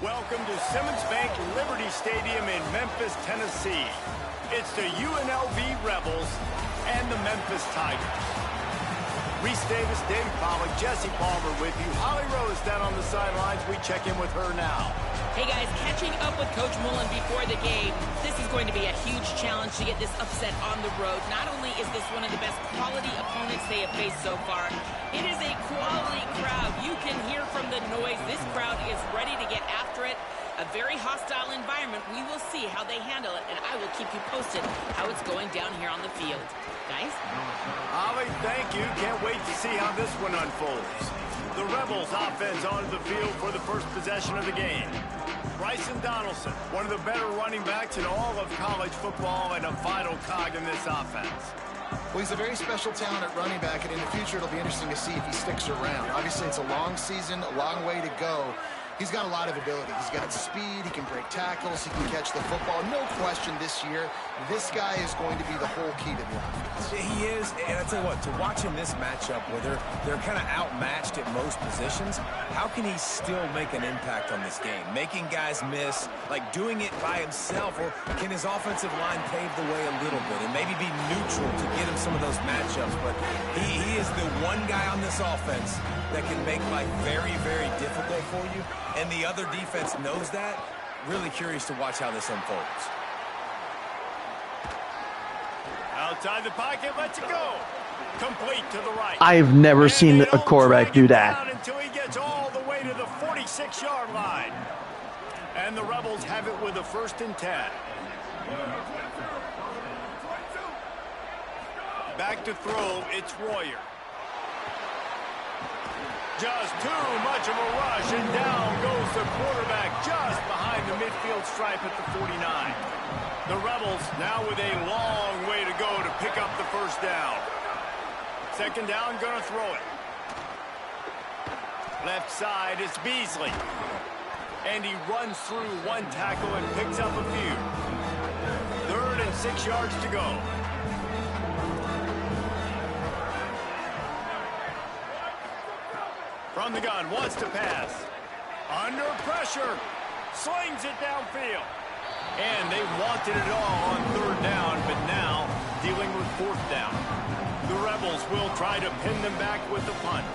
Welcome to Simmons Bank Liberty Stadium in Memphis, Tennessee. It's the UNLV Rebels and the Memphis Tigers. Reese Davis, Dave Pollock, Jesse Palmer with you. Holly Rose down on the sidelines. We check in with her now. Hey guys, catching up with Coach Mullen before the game. This is going to be a huge challenge to get this upset on the road. Not only is this one of the best quality opponents they have faced so far, it is a quality crowd. You can hear from the noise. This crowd is ready to get after it. A very hostile environment. We will see how they handle it, and I will keep you posted how it's going down here on the field. Guys? Holly, thank you. Can't wait to see how this one unfolds. The Rebels offense onto the field for the first possession of the game. Bryson Donaldson, one of the better running backs in all of college football and a vital cog in this offense. Well, he's a very special talent at running back, and in the future it'll be interesting to see if he sticks around. Obviously, it's a long season, a long way to go. He's got a lot of ability. He's got speed, he can break tackles, he can catch the football. No question this year, this guy is going to be the whole key to the offense. He is, and I tell you what, to watch him this matchup where they're kind of outmatched at most positions, how can he still make an impact on this game? Making guys miss, like doing it by himself, or can his offensive line pave the way a little bit and maybe be neutral to get him some of those matchups? But he is the one guy on this offense that can make life very, very difficult for you, and the other defense knows that. Really curious to watch how this unfolds. Outside the pocket, lets it go. Complete to the right. I've never seen a quarterback do that. Until he gets all the way to the 46-yard line. And the Rebels have it with a 1st and 10. Back to throw, it's Royer. Just too much of a rush, and down goes the quarterback just behind the midfield stripe at the 49. The Rebels now with a long way to go to pick up the 1st down. 2nd down, gonna throw it. Left side, it's Beasley. And he runs through one tackle and picks up a few. 3rd and 6 yards to go. From the gun, wants to pass. Under pressure. Slings it downfield. And they wanted it all on 3rd down, but now dealing with 4th down. The Rebels will try to pin them back with the punt.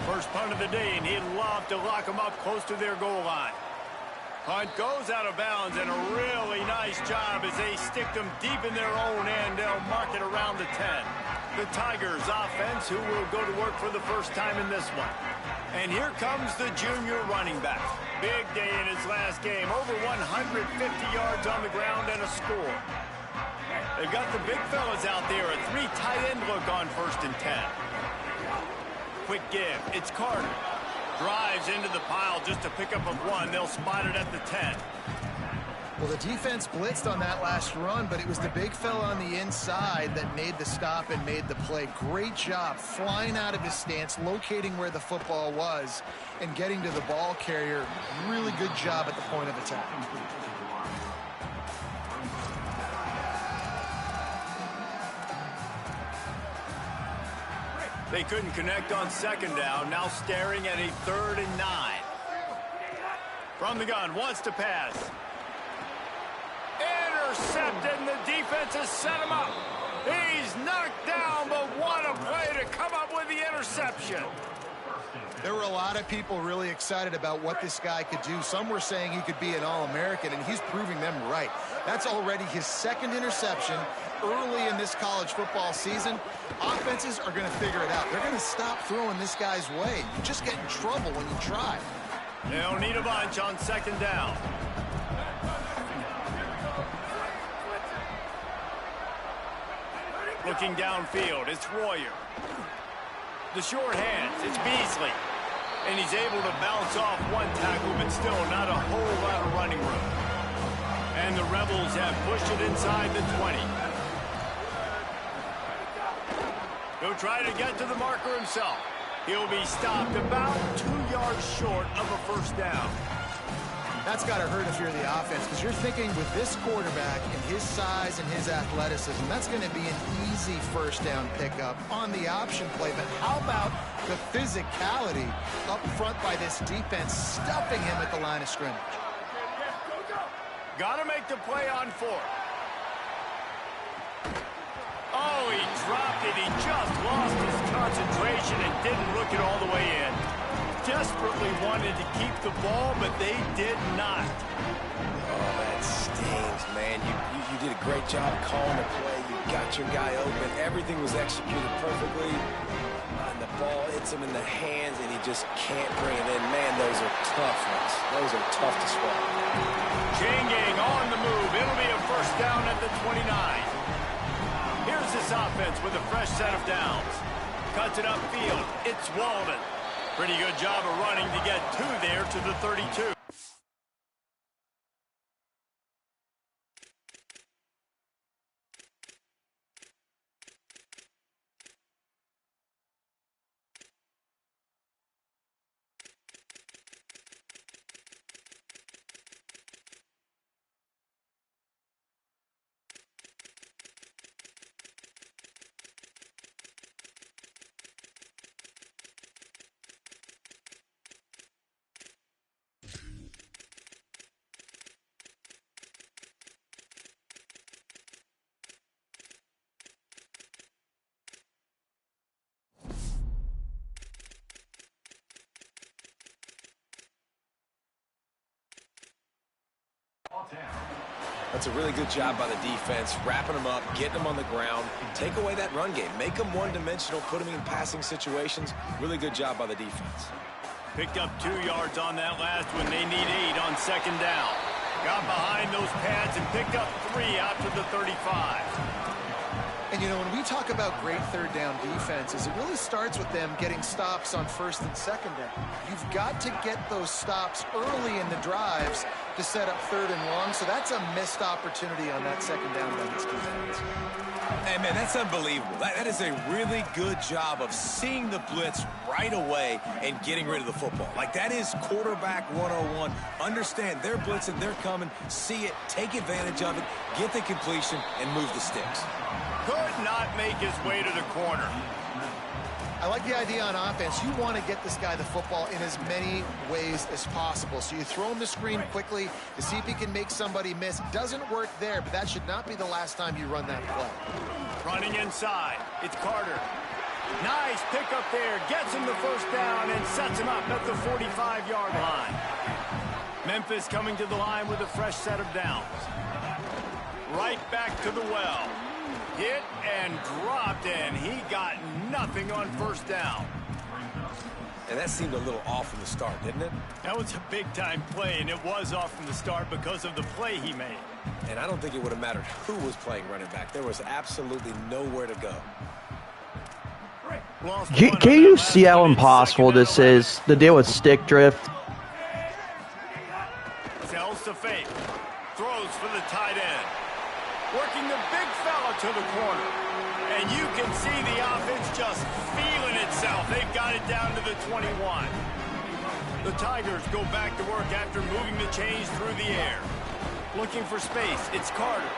First punt of the day, and he'd love to lock them up close to their goal line. Punt goes out of bounds, and a really nice job as they stick them deep in their own end. They'll mark it around the 10. The Tigers offense, who will go to work for the first time in this one. And here comes the junior running back. Big day in his last game. Over 150 yards on the ground and a score. They've got the big fellas out there. A 3 tight end look on 1st and 10. Quick give. It's Carter. Drives into the pile just to pick up a 1. They'll spot it at the 10. Well, the defense blitzed on that last run, but it was the big fella on the inside that made the stop and made the play. Great job flying out of his stance, locating where the football was, and getting to the ball carrier. Really good job at the point of attack. They couldn't connect on 2nd down. Now staring at a 3rd and 9. From the gun, wants to pass. Intercepted, and the defense has set him up. He's knocked down, but what a play to come up with the interception. There were a lot of people really excited about what this guy could do. Some were saying he could be an All-American, and he's proving them right. That's already his 2nd interception early in this college football season. Offenses are going to figure it out. They're going to stop throwing this guy's way. You just get in trouble when you try. They'll need a bunch on 2nd down. Looking downfield, it's Royer. The short hands, it's Beasley. And he's able to bounce off one tackle, but still not a whole lot of running room. And the Rebels have pushed it inside the 20. He'll try to get to the marker himself. He'll be stopped about 2 yards short of a 1st down. That's got to hurt if you're the offense, because you're thinking with this quarterback and his size and his athleticism, that's going to be an easy 1st down pickup on the option play. But how about the physicality up front by this defense, stuffing him at the line of scrimmage? Got to make the play on fourth. Oh, he dropped it. He just lost his concentration and didn't look it all the way in. Desperately wanted to keep the ball, but they did not. Oh, that stings, man. You did a great job calling the play. You got your guy open. Everything was executed perfectly. And the ball hits him in the hands, and he just can't bring it in. Man, those are tough ones. Those are tough to swallow. Chain gang on the move. It'll be a first down at the 29. Here's this offense with a fresh set of downs. Cuts it upfield. It's Walden. Pretty good job of running to get there to the 32. That's a really good job by the defense, wrapping them up, getting them on the ground. Take away that run game. Make them one-dimensional, put them in passing situations. Really good job by the defense. Picked up 2 yards on that last one. They need 8 on second down. Got behind those pads and picked up 3 out to the 35. And, you know, when we talk about great third down defenses, it really starts with them getting stops on first and second down. You've got to get those stops early in the drives to set up third and long, so that's a missed opportunity on that second down by this defense. Hey, man, that's unbelievable. That is a really good job of seeing the blitz right away and getting rid of the football. Like, that is quarterback 101. Understand they're blitzing, they're coming, see it, take advantage of it, get the completion, and move the sticks. Could not make his way to the corner. I like the idea on offense. You want to get this guy the football in as many ways as possible. So you throw him the screen quickly to see if he can make somebody miss. Doesn't work there, but that should not be the last time you run that play. Running inside. It's Carter. Nice pickup there. Gets him the first down and sets him up at the 45-yard line. Memphis coming to the line with a fresh set of downs. Right back to the well. Hit and dropped, and he got nothing on first down. And that seemed a little off from the start, didn't it? That was a big-time play, and it was off from the start because of the play he made. And I don't think it would have mattered who was playing running back. There was absolutely nowhere to go. Can you see how impossible this is? The deal with stick drift. Sells to fake. Throws for the tight end. Working the big fella to the corner. And you can see the offense just feeling itself. They've got it down to the 21. The Tigers go back to work after moving the chains through the air. Looking for space. It's Carter.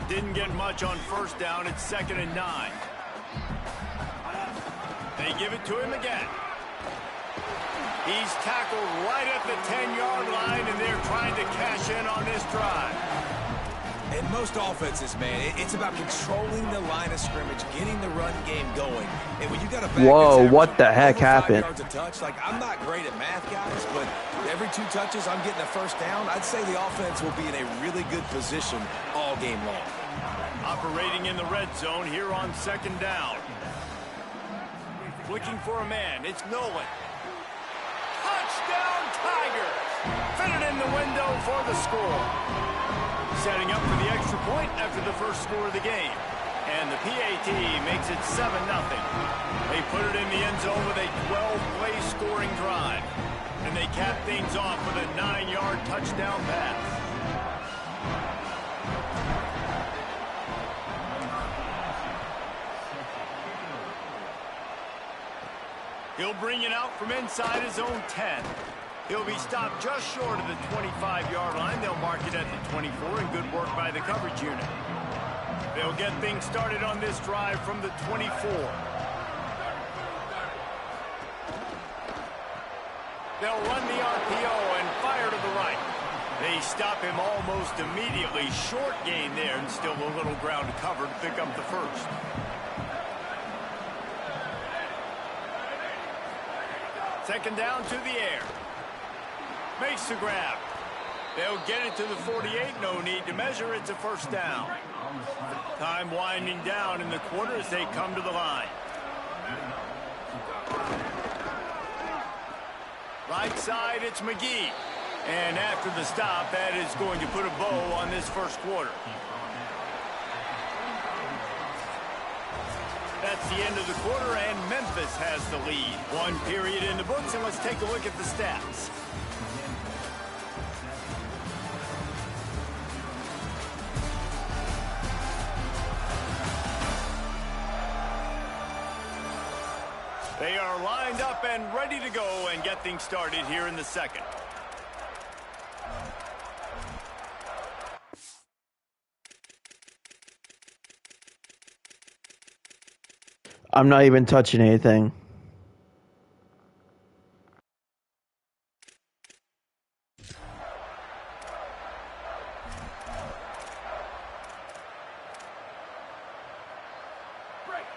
Didn't get much on first down. It's 2nd and 9. They give it to him again. He's tackled right at the 10-yard line, and they're trying to cash in on this drive. In most offenses, man, it's about controlling the line of scrimmage, getting the run game going. And when you got a back Whoa, what the heck happened? yards a touch, like, I'm not great at math, guys, but every 2 touches, I'm getting a first down. I'd say the offense will be in a really good position all game long. Operating in the red zone here on 2nd down. Looking for a man. It's Nolan. Touchdown, Tigers! Fitted in the window for the score. Setting up for the extra point after the first score of the game. And the PAT makes it 7-0. They put it in the end zone with a 12-play scoring drive. And they cap things off with a 9-yard touchdown pass. He'll bring it out from inside his own 10. He'll be stopped just short of the 25-yard line. They'll mark it at the 24, and good work by the coverage unit. They'll get things started on this drive from the 24. They'll run the RPO and fire to the right. They stop him almost immediately. Short gain there, and still a little ground to cover to pick up the first. Second down to the air. Makes the grab. They'll get it to the 48. No need to measure. It's a first down. Time winding down in the quarter as they come to the line. Right side, it's McGee. And after the stop, that is going to put a bow on this first quarter. That's the end of the quarter, and Memphis has the lead. One period in the books, and let's take a look at the stats. They are lined up and ready to go and get things started here in the second. I'm not even touching anything.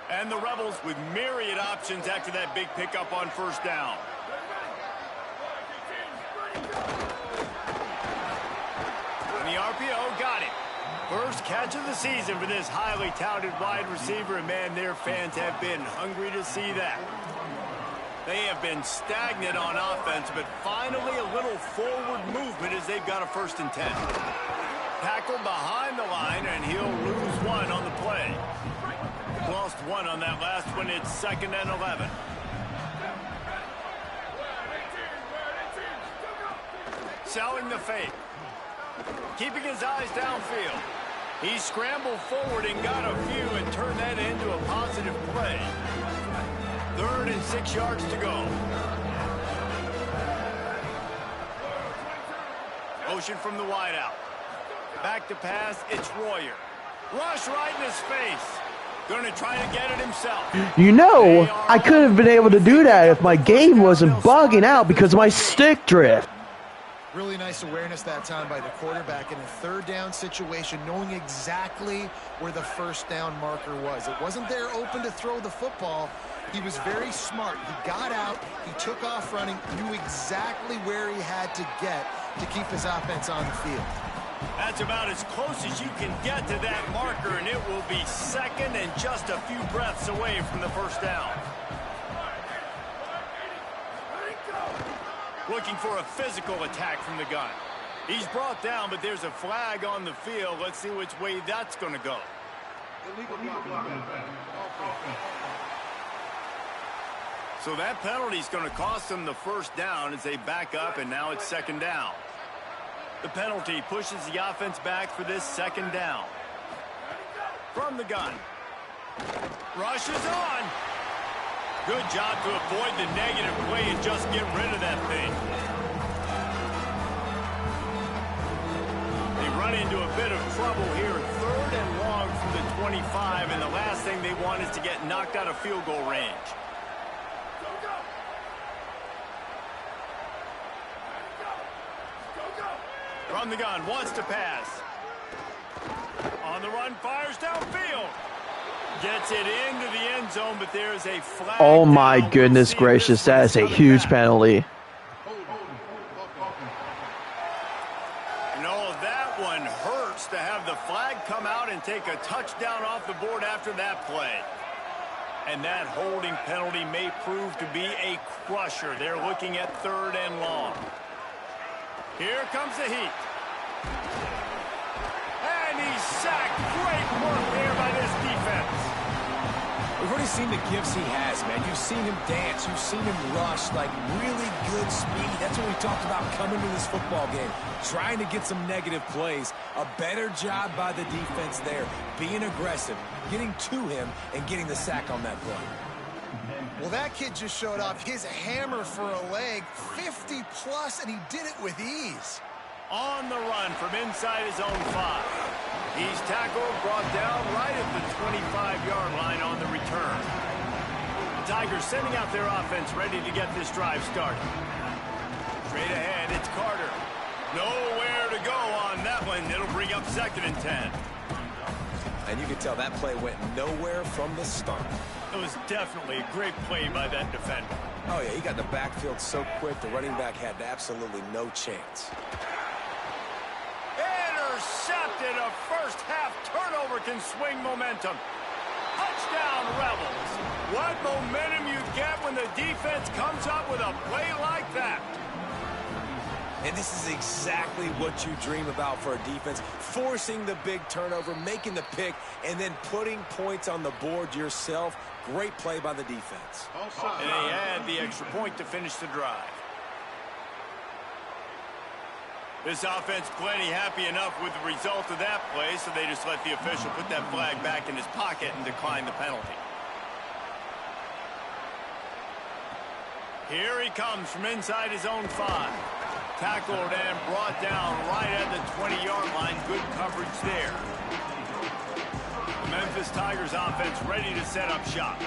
And the Rebels with myriad options after that big pickup on first down. And the RPO got it. First catch of the season for this highly touted wide receiver, and man, their fans have been hungry to see that. They have been stagnant on offense, but finally a little forward movement as they've got a 1st and 10. Tackled behind the line, and he'll lose one on the play. Lost one on that last one. It's 2nd and 11. Selling the fake. Keeping his eyes downfield. He scrambled forward and got a few and turned that into a positive play. 3rd and 6 yards to go. Motion from the wideout. Back to pass, it's Royer. Rush right in his face. Going to try to get it himself. You know, I could have been able to do that if my game wasn't bugging out because of my stick drift. Really nice awareness that time by the quarterback in a 3rd down situation, knowing exactly where the 1st down marker was. It wasn't there open to throw the football. He was very smart. He got out, he took off running, knew exactly where he had to get to keep his offense on the field. That's about as close as you can get to that marker, and it will be 2nd and just a few breaths away from the 1st down. Looking for a physical attack from the gun. He's brought down, but there's a flag on the field. Let's see which way that's going to go. So that penalty is going to cost them the 1st down as they back up, and now it's 2nd down. The penalty pushes the offense back for this 2nd down. From the gun. Rushes on. Good job to avoid the negative play and just get rid of that thing. They run into a bit of trouble here. 3rd and long from the 25, and the last thing they want is to get knocked out of field goal range. From the gun, wants to pass. On the run, fires downfield. Gets it into the end zone, but there's a flag. Oh my goodness gracious, that is a huge penalty. No, that one hurts to have the flag come out and take a touchdown off the board after that play. And that holding penalty may prove to be a crusher. They're looking at 3rd and long. Here comes the heat. And he's sacked. Great work there by this defense. We've already seen the gifts he has, man. You've seen him dance. You've seen him rush, like really good speed. That's what we talked about coming to this football game. Trying to get some negative plays. A better job by the defense there. Being aggressive, getting to him, and getting the sack on that play. Well, that kid just showed off his hammer for a leg, 50-plus, and he did it with ease. On the run from inside his own 5. He's tackled, brought down right at the 25-yard line on the return. The Tigers sending out their offense ready to get this drive started. Straight ahead, it's Carter. Nowhere to go on that one. It'll bring up 2nd and 10. And you can tell that play went nowhere from the start. It was definitely a great play by that defender. Oh, yeah, he got the backfield so quick, the running back had absolutely no chance. Intercepted. A first-half turnover can swing momentum. Touchdown, Rebels. What momentum you get when the defense comes up with a play like that. And this is exactly what you dream about for a defense. Forcing the big turnover, making the pick, and then putting points on the board yourself. Great play by the defense. And they had the extra point to finish the drive. This offense plenty happy enough with the result of that play, so they just let the official put that flag back in his pocket and decline the penalty. Here he comes from inside his own 5. Tackled and brought down right at the 20-yard line. Good coverage there. The Memphis Tigers offense ready to set up shop.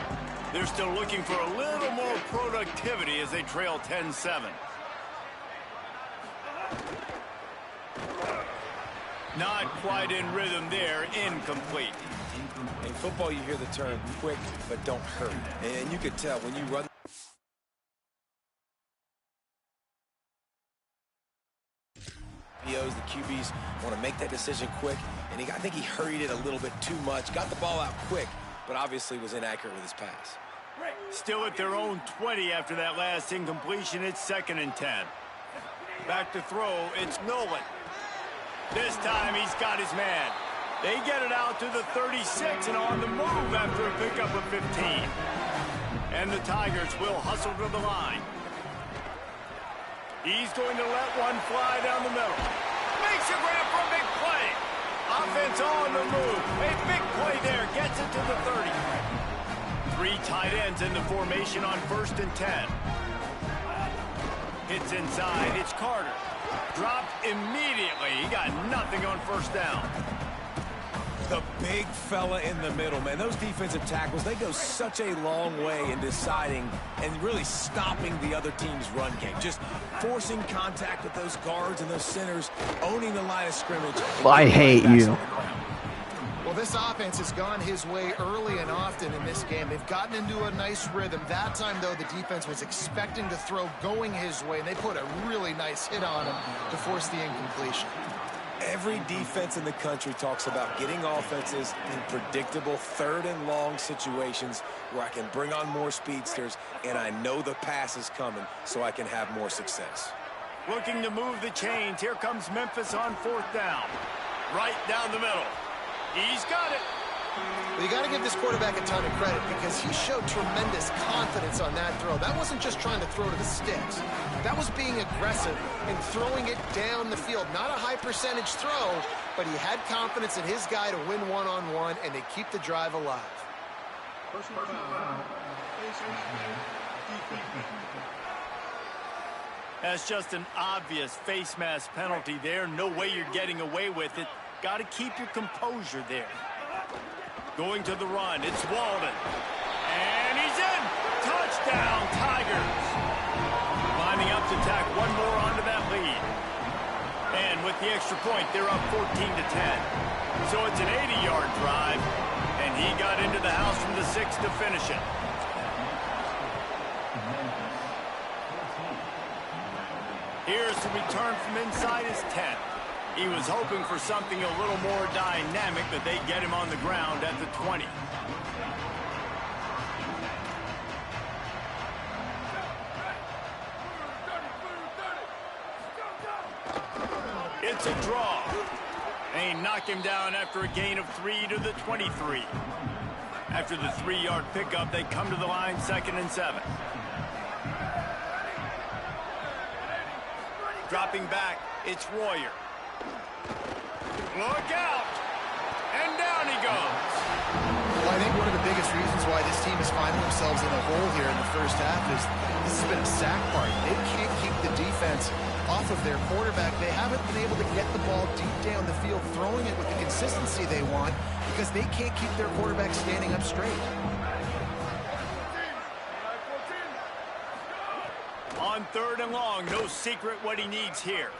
They're still looking for a little more productivity as they trail 10-7. Not quite in rhythm there. Incomplete. In football, you hear the term quick, but don't hurry. And you could tell when you run. The QBs want to make that decision quick, and I think he hurried it a little bit too much. Got the ball out quick, but obviously was inaccurate with his pass. Still at their own 20 after that last incompletion. It's 2nd and 10. Back to throw. It's Nolan. This time he's got his man. They get it out to the 36 and on the move after a pickup of 15. And the Tigers will hustle to the line. He's going to let one fly down the middle. Makes a grab for a big play. Offense on the move. A big play there. Gets it to the 30. 3 tight ends in the formation on 1st and 10. Hits inside. It's Carter. Dropped immediately. He got nothing on 1st down. The big fella in the middle, man. Those defensive tackles, they go such a long way in deciding and really stopping the other team's run game. Just forcing contact with those guards and those centers, owning the line of scrimmage. I hate you. Well, this offense has gone his way early and often in this game. They've gotten into a nice rhythm. That time, though, the defense was expecting to throw going his way, and they put a really nice hit on him to force the incompletion. Every defense in the country talks about getting offenses in predictable 3rd and long situations where I can bring on more speedsters and I know the pass is coming so I can have more success. Looking to move the chains. Here comes Memphis on 4th down. Right down the middle. He's got it. Well, you got to give this quarterback a ton of credit because he showed tremendous confidence on that throw. That wasn't just trying to throw to the sticks. That was being aggressive and throwing it down the field. Not a high percentage throw, but he had confidence in his guy to win one-on-one, and they keep the drive alive. That's just an obvious face mask penalty there. No way you're getting away with it. Got to keep your composure there. Going to the run, it's Walden. And he's in! Touchdown, Tigers! Lining up to tack one more onto that lead. And with the extra point, they're up 14-10. So it's an 80-yard drive, and he got into the house from the 6 to finish it. Here's the return from inside his 10. He was hoping for something a little more dynamic, but they get him on the ground at the 20. It's a draw. They knock him down after a gain of 3 to the 23. After the 3-yard pickup, they come to the line 2nd and 7. Dropping back, it's Royer. Look out! And down he goes. Well, I think one of the biggest reasons why this team is finding themselves in a hole here in the first half is this has been a sack party. They can't keep the defense off of their quarterback. They haven't been able to get the ball deep down the field, throwing it with the consistency they want because they can't keep their quarterback standing up straight. On 3rd and long, no secret what he needs here.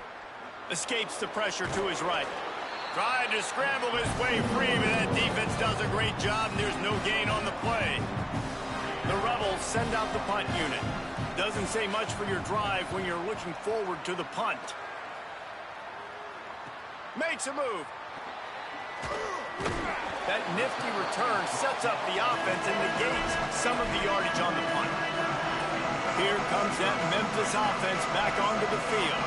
Escapes the pressure to his right. Tried to scramble his way free, but that defense does a great job, and there's no gain on the play. The Rebels send out the punt unit. Doesn't say much for your drive when you're looking forward to the punt. Makes a move. That nifty return sets up the offense and negates some of the yardage on the punt. Here comes that Memphis offense back onto the field.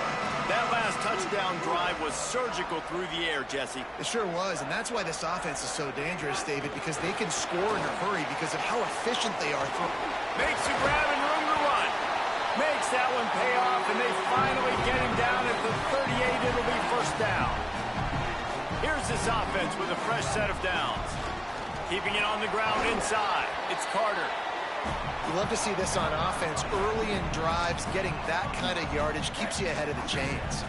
That last touchdown drive was surgical through the air, Jesse. It sure was, and that's why this offense is so dangerous, David, because they can score in a hurry because of how efficient they are. Makes a grab and room to run. Makes that one pay off, and they finally get him down at the 38. It'll be 1st down. Here's this offense with a fresh set of downs. Keeping it on the ground inside. It's Carter. You love to see this on offense. Early in drives, getting that kind of yardage keeps you ahead of the chains.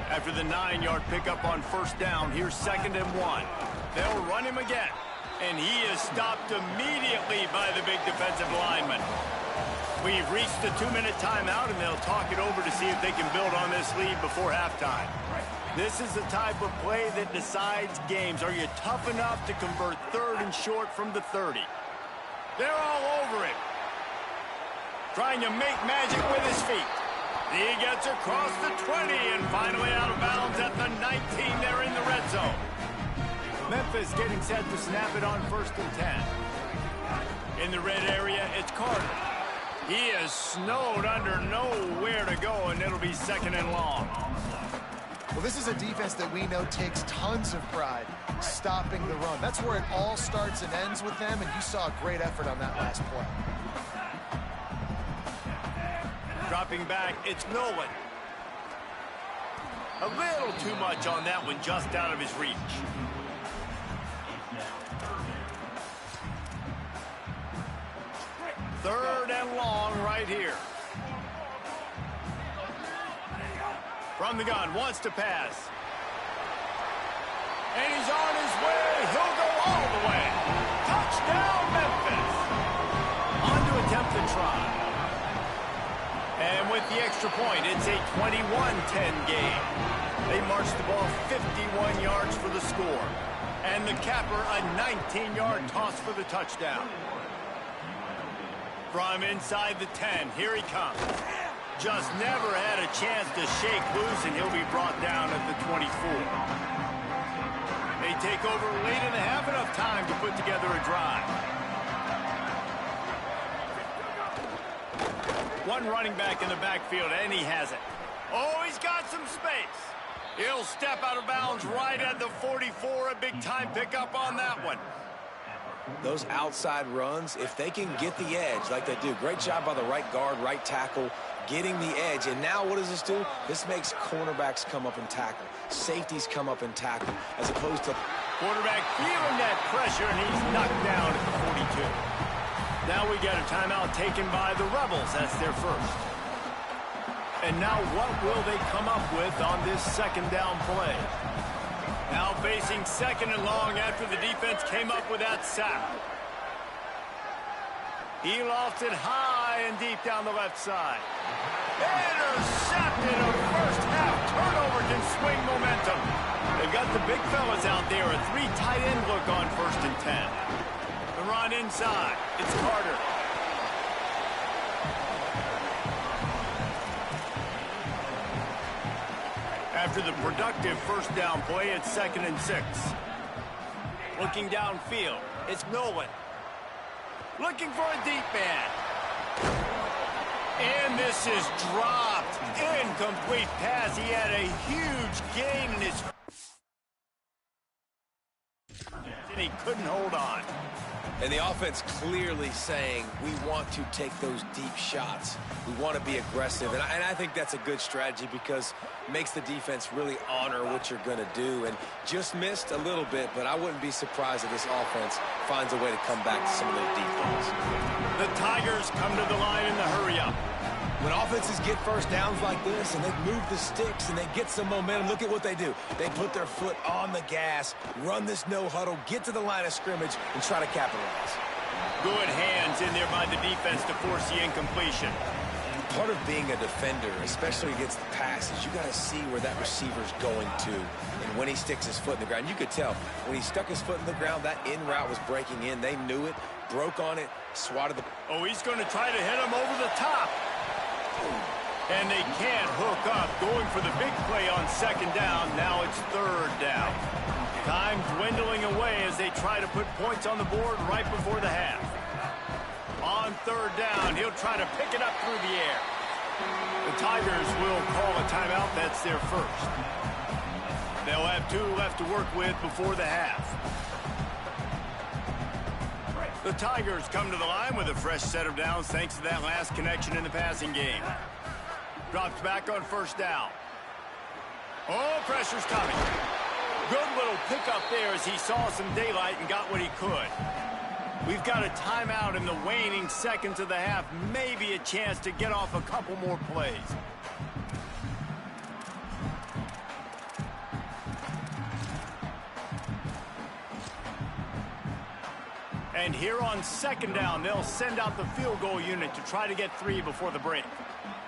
After the 9-yard pickup on 1st down, here's 2nd and 1. They'll run him again. And he is stopped immediately by the big defensive lineman. We've reached the 2-minute timeout, and they'll talk it over to see if they can build on this lead before halftime. This is the type of play that decides games. Are you tough enough to convert 3rd and short from the 30? They're all over him. Trying to make magic with his feet. He gets across the 20 and finally out of bounds at the 19. They're in the red zone. Memphis getting set to snap it on 1st and 10. In the red area, it's Carter. He is snowed under, nowhere to go, and it'll be 2nd and long. Well, this is a defense that we know takes tons of pride stopping the run. That's where it all starts and ends with them, and you saw a great effort on that last play. Dropping back, it's Nolan. A little too much on that one, just out of his reach. Third and long right here. From the gun, wants to pass. And he's on his way. He'll go all the way. Touchdown, Memphis. On to attempt the try. And with the extra point, it's a 21-10 game. They marched the ball 51 yards for the score. And the capper, a 19-yard toss for the touchdown. From inside the 10, here he comes. Just never had a chance to shake loose, and he'll be brought down at the 24. They take over late in the half, enough time to put together a drive. One running back in the backfield, and he has it. Oh, he's got some space. He'll step out of bounds right at the 44. A big-time pickup on that one. Those outside runs, if they can get the edge like they do, great job by the right guard, right tackle, getting the edge. And now what does this do? This makes cornerbacks come up and tackle. Safeties come up and tackle, as opposed to... Quarterback feeling that pressure, and he's knocked down at the 42. Now we got a timeout taken by the Rebels. That's their first. And now what will they come up with on this 2nd down play? Now facing 2nd and long after the defense came up with that sack. He lofts it high and deep down the left side. Intercepted. A first half turnover can swing momentum. They've got the big fellas out there. A 3 tight end look on 1st and 10. The run inside. It's Carter. After the productive 1st down play, it's 2nd and 6. Looking downfield, it's Nolan. Looking for a deep man. And this is dropped. Incomplete pass. He had a huge gain in his... and he couldn't hold on. And the offense clearly saying, we want to take those deep shots. We want to be aggressive. And I think that's a good strategy because it makes the defense really honor what you're going to do. And just missed a little bit, but I wouldn't be surprised if this offense finds a way to come back to some of those deep balls. The Tigers come to the line in the hurry-up. When offenses get first downs like this and they move the sticks and they get some momentum, look at what they do. They put their foot on the gas, run this no huddle, get to the line of scrimmage, and try to capitalize. Good hands in there by the defense to force the incompletion. Part of being a defender, especially against the pass, is you got to see where that receiver's going to. And when he sticks his foot in the ground, you could tell when he stuck his foot in the ground, that in route was breaking in. They knew it, broke on it, swatted the... Oh, he's going to try to hit him over the top. And they can't hook up, going for the big play on second down. Now it's third down. Time dwindling away as they try to put points on the board right before the half. On third down, he'll try to pick it up through the air. The Tigers will call a timeout. That's their first. They'll have 2 left to work with before the half. The Tigers come to the line with a fresh set of downs thanks to that last connection in the passing game. Drops back on first down. Oh, pressure's coming. Good little pickup there as he saw some daylight and got what he could. We've got a timeout in the waning seconds of the half. Maybe a chance to get off a couple more plays. And here on second down, they'll send out the field goal unit to try to get 3 before the break.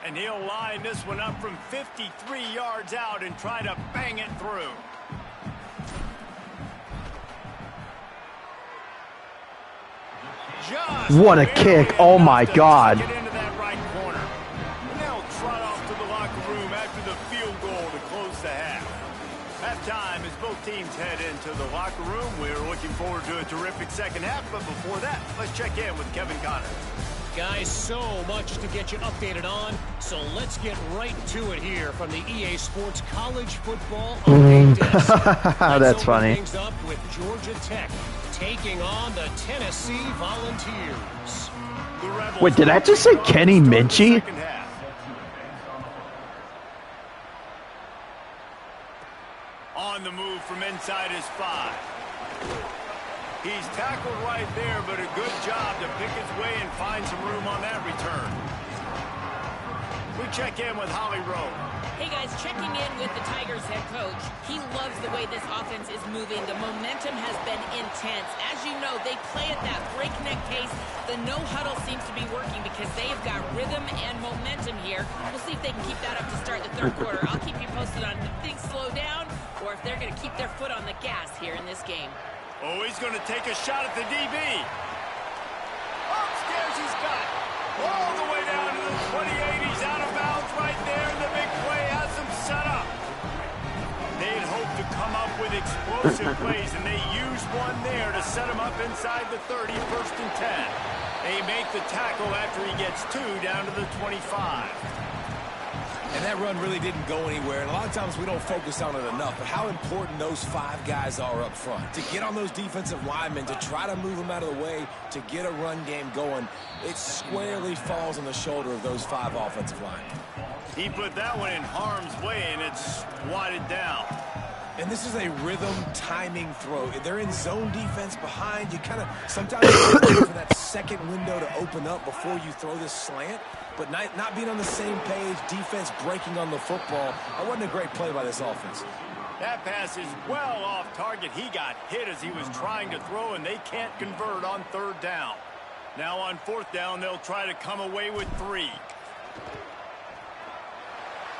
And he'll line this one up from 53 yards out and try to bang it through. What a kick. Oh, my God. Get into that right corner. And they'll trot off to the locker room after the field goal to close the half. Halftime as both teams head into the locker room. We're looking forward to a terrific second half, but before that, let's check in with Kevin Connor. Guys, so much to get you updated on, so let's get right to it here from the EA Sports College Football Update Desk. That's funny. Things up with Georgia Tech taking on the Tennessee Volunteers. Wait, did I just say Kenny Minchie? On the move from inside his 5. He's tackled right there, but a good job to pick his way and find some room on that return. We check in with Holly Rowe. Hey guys, checking in with the Tigers head coach. He loves the way this offense is moving. The momentum has been intense. As you know, they play at that breakneck pace. The no huddle seems to be working because they've got rhythm and momentum here. We'll see if they can keep that up to start the third quarter. I'll keep you posted on if things slow down or if they're going to keep their foot on the gas here in this game. Oh, he's going to take a shot at the DB. Upstairs he's got it. All the way down to the 28. He's out of bounds right there, and the big play has him set up. They'd hoped to come up with explosive plays, and they used one there to set him up inside the 30, 1st and 10. They make the tackle after he gets 2 down to the 25. And that run really didn't go anywhere. And a lot of times we don't focus on it enough. But how important those 5 guys are up front. To get on those defensive linemen, to try to move them out of the way, to get a run game going, it squarely falls on the shoulder of those 5 offensive linemen. He put that one in harm's way, and it's swatted down. And this is a rhythm timing throw. They're in zone defense behind. You kind of sometimes wait for that second window to open up before you throw this slant. But not being on the same page, defense breaking on the football, that wasn't a great play by this offense. That pass is well off target. He got hit as he was trying to throw, and they can't convert on 3rd down. Now on 4th down, they'll try to come away with 3.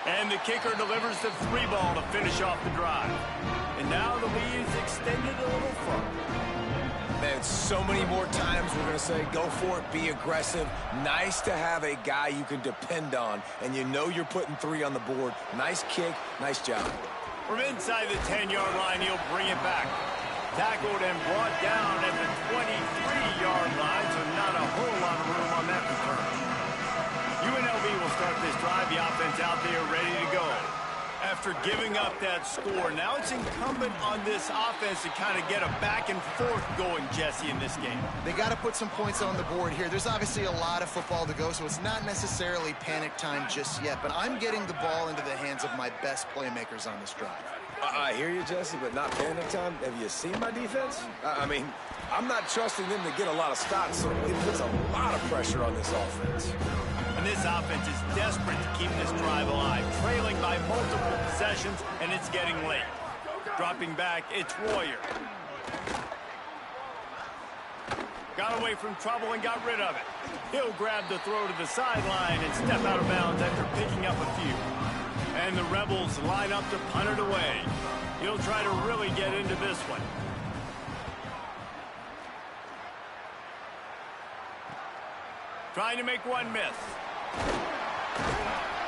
And the kicker delivers the 3 ball to finish off the drive. And now the lead is extended a little further. Man, so many more times we're going to say, go for it, be aggressive. Nice to have a guy you can depend on, and you know you're putting 3 on the board. Nice kick, nice job. From inside the 10-yard line, he'll bring it back. Tackled and brought down at the 23-yard line, so not a whole lot of room on that return. UNLV this drive, the offense out there ready to go. After giving up that score, now it's incumbent on this offense to kind of get a back and forth going, Jesse, in this game. They got to put some points on the board here. There's obviously a lot of football to go, so it's not necessarily panic time just yet, but I'm getting the ball into the hands of my best playmakers on this drive. I hear you, Jesse, but not panic time. Have you seen my defense? I mean, I'm not trusting them to get a lot of stops, so it puts a lot of pressure on this offense. And this offense is desperate to keep this drive alive, trailing by multiple possessions, and it's getting late. Dropping back, it's Royer. Got away from trouble and got rid of it. He'll grab the throw to the sideline and step out of bounds after picking up a few. And the Rebels line up to punt it away. He'll try to really get into this one. Trying to make one miss.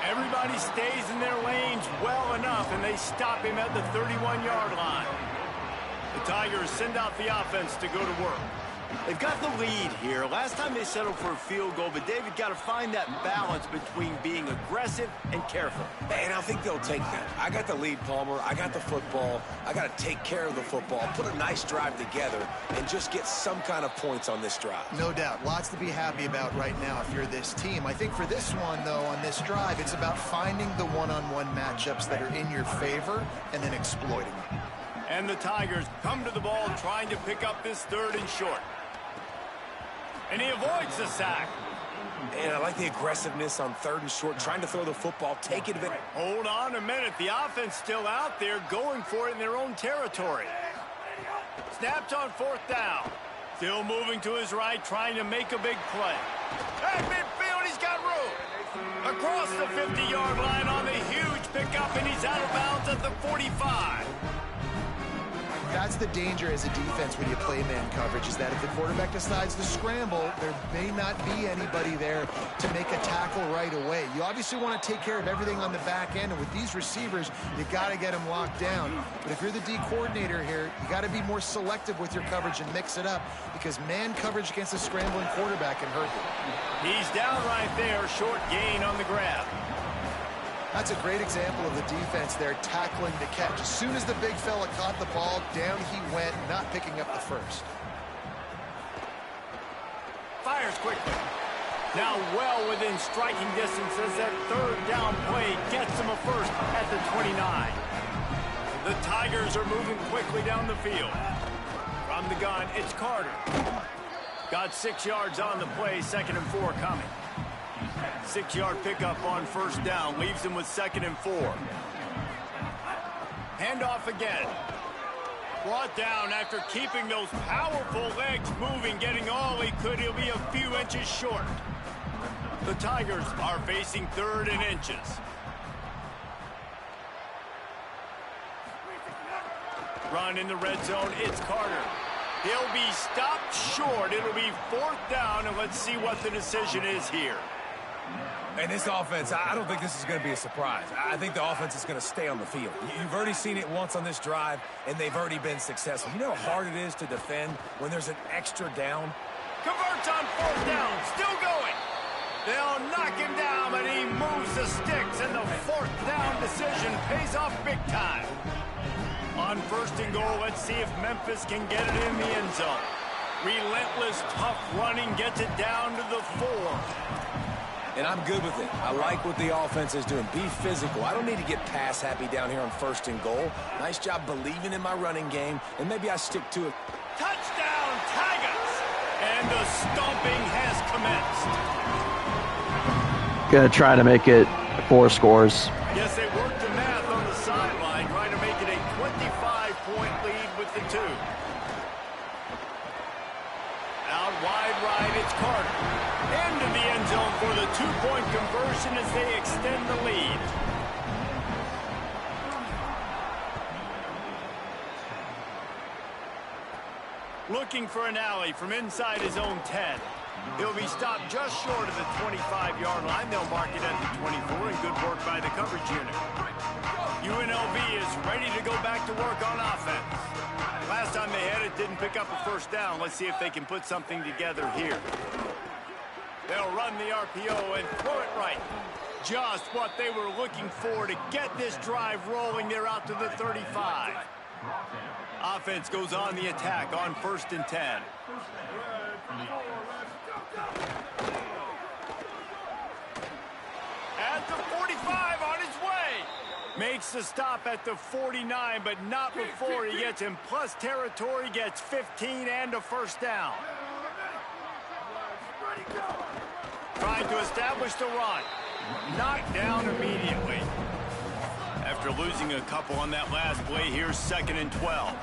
Everybody stays in their lanes well enough, and they stop him at the 31-yard line. The Tigers send out the offense to go to work. They've got the lead here. Last time they settled for a field goal, but David got to find that balance between being aggressive and careful. And I think they'll take that. I got the lead, Palmer. I got the football. I got to take care of the football, put a nice drive together, and just get some kind of points on this drive. No doubt. Lots to be happy about right now if you're this team. I think for this one, though, on this drive, it's about finding the one-on-one matchups that are in your favor and then exploiting them. And the Tigers come to the ball trying to pick up this third and short. And he avoids the sack. And I like the aggressiveness on third and short, trying to throw the football, take it. Hold on a minute. The offense still out there going for it in their own territory. Snapped on fourth down. Still moving to his right, trying to make a big play. At midfield, he's got room. Across the 50-yard line on the huge pickup, and he's out of bounds at the 45. That's the danger as a defense when you play man coverage, is that if the quarterback decides to scramble, there may not be anybody there to make a tackle right away. You obviously want to take care of everything on the back end, and with these receivers, you got to get them locked down. But if you're the D coordinator here, you got to be more selective with your coverage and mix it up, because man coverage against a scrambling quarterback can hurt you. He's down right there, short gain on the grab. That's a great example of the defense there tackling the catch. As soon as the big fella caught the ball, down he went, not picking up the first. Fires quickly. Now well within striking distance as that third down play gets him a first at the 29. The Tigers are moving quickly down the field. From the gun, it's Carter. Got 6 yards on the play, 2nd and 4 coming. 6-yard pickup on first down, leaves him with 2nd and 4. Handoff again. Brought down after keeping those powerful legs moving, getting all he could. He'll be a few inches short. The Tigers are facing 3rd and inches. Run in the red zone, it's Carter. He'll be stopped short. It'll be 4th down, and let's see what the decision is here. And this offense, I don't think this is going to be a surprise. I think the offense is going to stay on the field. You've already seen it once on this drive, and they've already been successful. You know how hard it is to defend when there's an extra down? Converts on 4th down, still going. They'll knock him down, but he moves the sticks, and the 4th down decision pays off big time. On 1st and goal, let's see if Memphis can get it in the end zone. Relentless, tough running gets it down to the 4. And I'm good with it. I like what the offense is doing. Be physical. I don't need to get pass happy down here on 1st and goal. Nice job believing in my running game, and maybe I stick to it. Touchdown, Tigers! And the stomping has commenced. Gonna try to make it 4 scores. Yes, they worked the math on the sideline, trying to make it a 25-point lead with the 2. Out wide right, it's Carter. Into the end zone for the 2-point conversion as they extend the lead. Looking for an alley from inside his own 10. He'll be stopped just short of the 25-yard line. They'll mark it at the 24, and good work by the coverage unit. UNLV is ready to go back to work on offense. Last time they had it, didn't pick up a 1st down. Let's see if they can put something together here. They'll run the RPO and throw it right. just what they were looking for to get this drive rolling there out to the 35. Offense goes on the attack on 1st and 10. At the 45, on his way. Makes the stop at the 49, but not before he gets in plus territory, gets 15 and a first down. Trying to establish the run. Knocked down immediately. After losing a couple on that last play, here's 2nd and 12.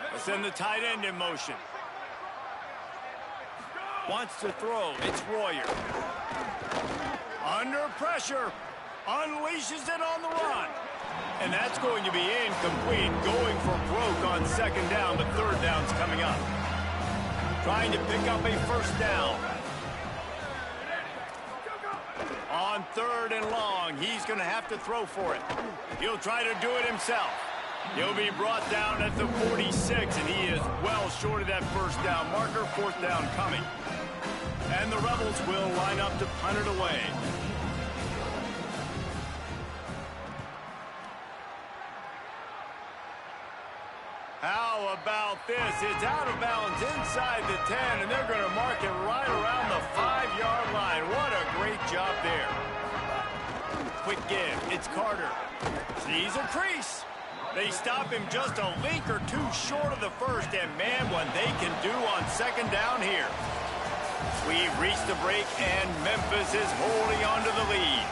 They'll send the tight end in motion. Wants to throw. It's Royer. Under pressure. Unleashes it on the run. And that's going to be incomplete. Going for broke on 2nd down, but 3rd down's coming up. Trying to pick up a first down. On 3rd and long, he's going to have to throw for it. He'll try to do it himself. He'll be brought down at the 46, and he is well short of that first down marker. 4th down coming. And the Rebels will line up to punt it away. How about this? It's out of bounds inside the 10, and they're going to mark it right around the 5-yard line. What a great job there. Quick give. It's Carter. Sees a crease. They stop him just a link or two short of the first, and man, what they can do on 2nd down here. We've reached the break, and Memphis is holding on to the lead.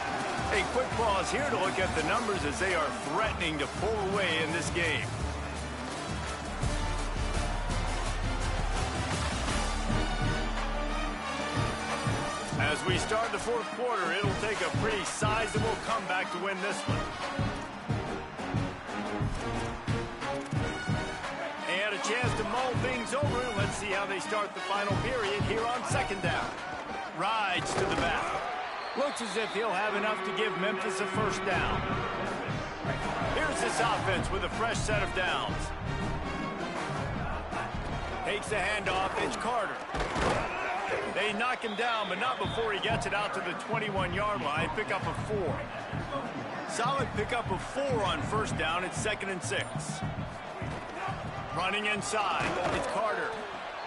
A quick pause here to look at the numbers as they are threatening to pull away in this game. As we start the 4th quarter, it'll take a pretty sizable comeback to win this one. And a chance to mull things over. Let's see how they start the final period here on 2nd down. Rides to the back. Looks as if he'll have enough to give Memphis a first down. Here's this offense with a fresh set of downs. Takes the handoff. It's Carter. They knock him down, but not before he gets it out to the 21-yard line. Pick up a 4. Solid pickup of 4 on 1st down. It's 2nd and 6. Running inside. It's Carter.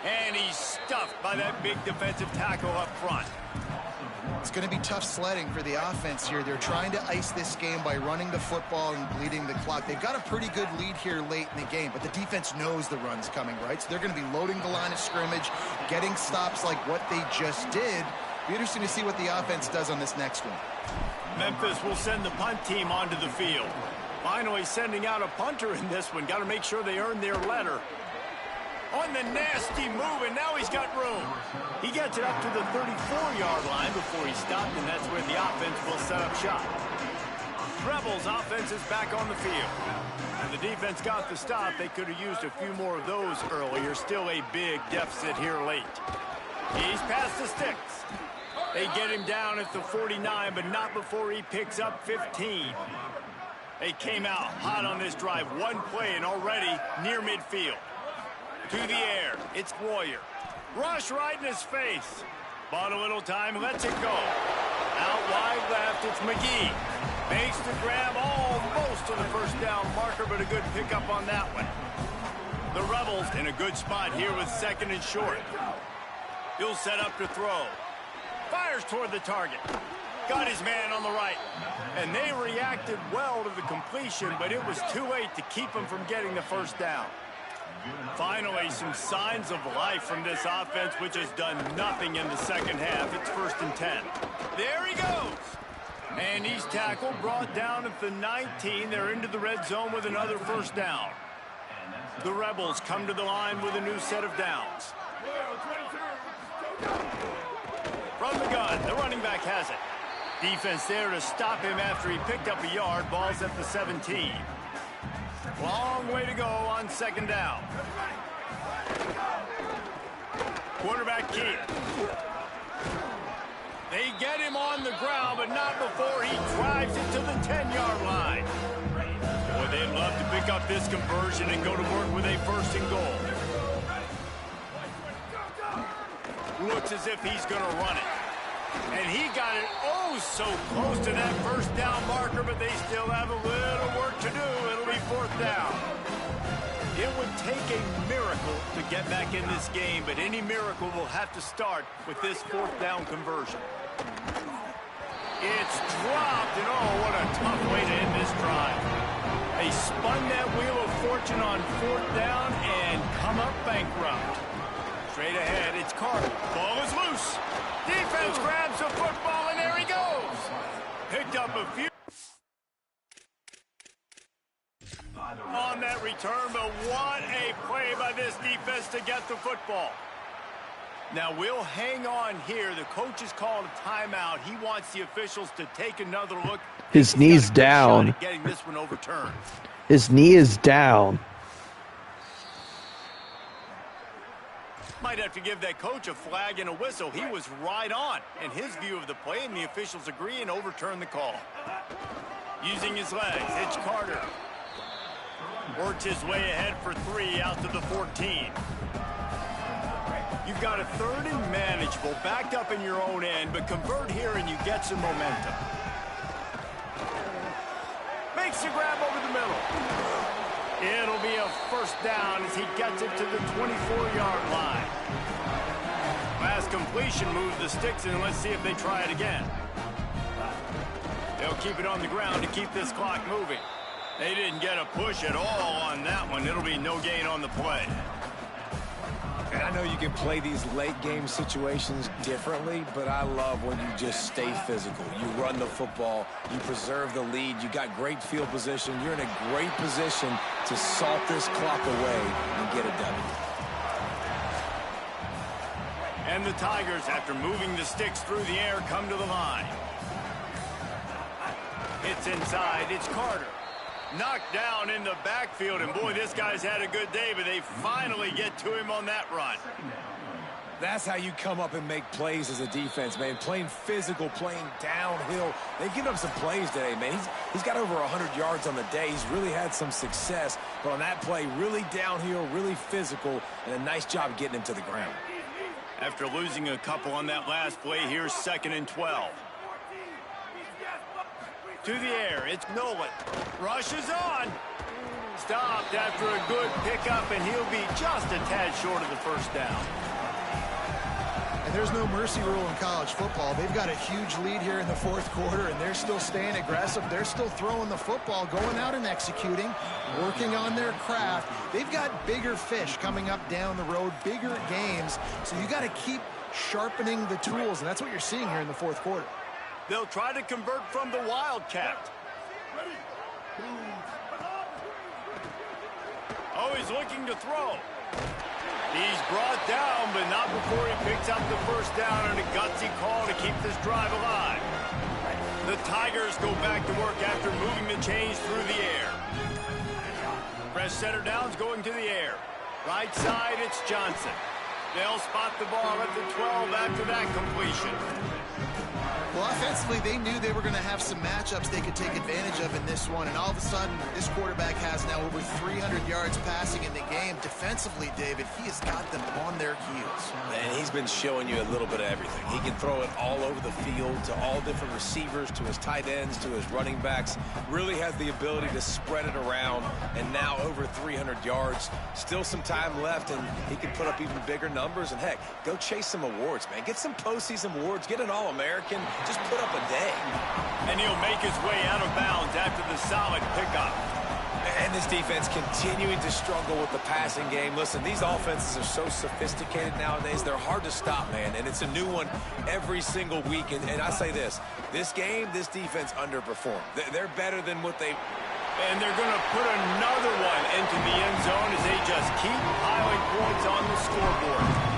And he's stuffed by that big defensive tackle up front. It's going to be tough sledding for the offense here. They're trying to ice this game by running the football and bleeding the clock. They've got a pretty good lead here late in the game, but the defense knows the run's coming, right? So they're going to be loading the line of scrimmage, getting stops like what they just did. Be interesting to see what the offense does on this next one. Memphis will send the punt team onto the field. Finally sending out a punter in this one. Got to make sure they earn their letter. On the nasty move, and now he's got room. He gets it up to the 34-yard line before he stopped, and that's where the offense will set up shop. Rebels offense is back on the field. And the defense got the stop. They could have used a few more of those earlier. Still a big deficit here late. He's past the sticks. They get him down at the 49, but not before he picks up 15. They came out hot on this drive. One play and already near midfield. To the air, it's Royer. Rush right in his face. Bought a little time, lets it go. Out wide left, it's McGee. Makes the grab almost to the first down marker, but a good pickup on that one. The Rebels in a good spot here with 2nd and short. He'll set up to throw. Fires toward the target. Got his man on the right. And they reacted well to the completion, but it was too late to keep him from getting the first down. Finally, some signs of life from this offense, which has done nothing in the 2nd half. It's 1st and 10. There he goes. And he's tackled, brought down at the 19. They're into the red zone with another first down. The Rebels come to the line with a new set of downs. From the gun, the running back has it. Defense there to stop him after he picked up a yard. Ball's at the 17. Long way to go on 2nd down. Quarterback keep. They get him on the ground, but not before he drives it to the 10-yard line. Boy, they'd love to pick up this conversion and go to work with a 1st and goal. looks as if he's going to run it. And he got it oh so close to that first down marker, but they still have a little work to do. It'll be fourth down. It would take a miracle to get back in this game, but any miracle will have to start with this fourth down conversion. It's dropped, and oh, what a tough way to end this drive. They spun that wheel of fortune on fourth down and come up bankrupt. Straight ahead, it's Carter. Ball is loose. Defense grabs the football, and there he goes. Picked up a few on that return, but what a play by this defense to get the football. Now, we'll hang on here. The coach has called a timeout. He wants the officials to take another look. His knee's down. Getting this one overturned. His knee is down. Might have to give that coach a flag and a whistle. He was right on in his view of the play, and the officials agree and overturn the call. Using his legs, it's Carter. Works his way ahead for 3 out to the 14. You've got a third and manageable, backed up in your own end, but convert here and you get some momentum. Makes the grab over the middle. It'll be a first down as he gets it to the 24-yard line. Last completion moves the sticks, and let's see if they try it again. They'll keep it on the ground to keep this clock moving. They didn't get a push at all on that one. It'll be no gain on the play. And I know you can play these late game situations differently, but I love when you just stay physical. You run the football, you preserve the lead, you got great field position, you're in a great position to salt this clock away and get a W. And the Tigers, after moving the sticks through the air, come to the line. It's inside, it's Carter. Knocked down in the backfield, and boy, this guy's had a good day, but they finally get to him on that run. That's how you come up and make plays as a defense, man. Playing physical, playing downhill. They've given up some plays today, man. He's got over 100 yards on the day. He's really had some success, but on that play, really downhill, really physical, and a nice job getting him to the ground. After losing a couple on that last play, here's 2nd and 12. To the air, it's Nolan. Rushes on. Stopped after a good pickup, and he'll be just a tad short of the first down. And there's no mercy rule in college football. They've got a huge lead here in the fourth quarter, and they're still staying aggressive. They're still throwing the football, going out and executing, working on their craft. They've got bigger fish coming up down the road, bigger games. So you got to keep sharpening the tools, and that's what you're seeing here in the fourth quarter. They'll try to convert from the Wildcat. Oh, he's looking to throw. He's brought down, but not before he picks up the first down, and a gutsy call to keep this drive alive. The Tigers go back to work after moving the chains through the air. Fresh center downs going to the air. Right side, it's Johnson. They'll spot the ball at the 12 after that completion. Well, offensively, they knew they were going to have some matchups they could take advantage of in this one, and all of a sudden, this quarterback has now over 300 yards passing in the game. Defensively, David, he has got them on their heels. And he's been showing you a little bit of everything. He can throw it all over the field to all different receivers, to his tight ends, to his running backs. Really has the ability to spread it around, and now over 300 yards. Still some time left, and he can put up even bigger numbers. And, heck, go chase some awards, man. Get some postseason awards. Get an All-American. Just put up a day. And he'll make his way out of bounds after the solid pickup. And this defense continuing to struggle with the passing game. Listen, these offenses are so sophisticated nowadays. They're hard to stop, man. And it's a new one every single week. And I say this game, this defense underperformed. They're better than what they... And they're going to put another one into the end zone as they just keep piling points on the scoreboard.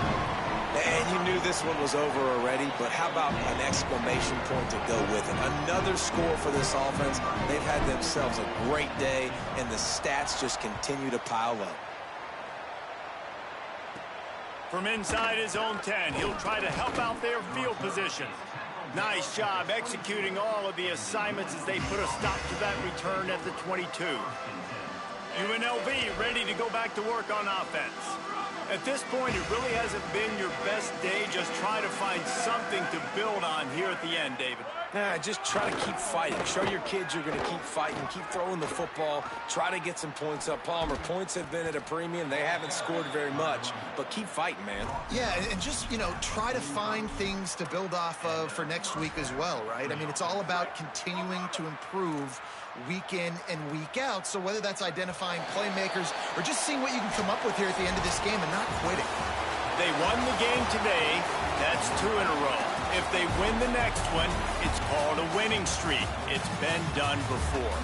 And you knew this one was over already, but how about an exclamation point to go with it? Another score for this offense. They've had themselves a great day, and the stats just continue to pile up. From inside his own 10, he'll try to help out their field position. Nice job executing all of the assignments as they put a stop to that return at the 22. UNLV ready to go back to work on offense. At this point, it really hasn't been your best day. Just try to find something to build on here at the end, David. Nah, just try to keep fighting. Show your kids you're going to keep fighting. Keep throwing the football. Try to get some points up. Palmer, points have been at a premium. They haven't scored very much, but keep fighting, man. Yeah, and just, try to find things to build off of for next week as well, right? I mean, it's all about continuing to improve week in and week out. So whether that's identifying playmakers or just seeing what you can come up with here at the end of this game and not quitting. They won the game today. That's 2 in a row. If they win the next one, it's called a winning streak. It's been done before.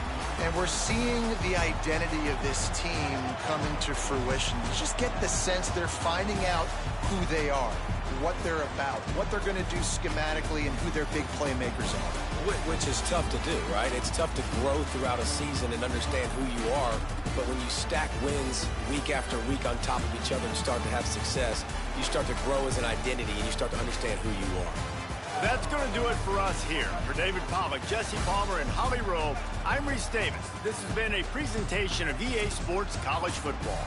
And we're seeing the identity of this team coming to fruition. You just get the sense they're finding out who they are, what they're about, what they're going to do schematically, and who their big playmakers are. Which is tough to do, right? It's tough to grow throughout a season and understand who you are. But when you stack wins week after week on top of each other and start to have success, you start to grow as an identity and you start to understand who you are. That's going to do it for us here. For David Pollack, Jesse Palmer, and Holly Rowe, I'm Reese Davis. This has been a presentation of EA Sports College Football.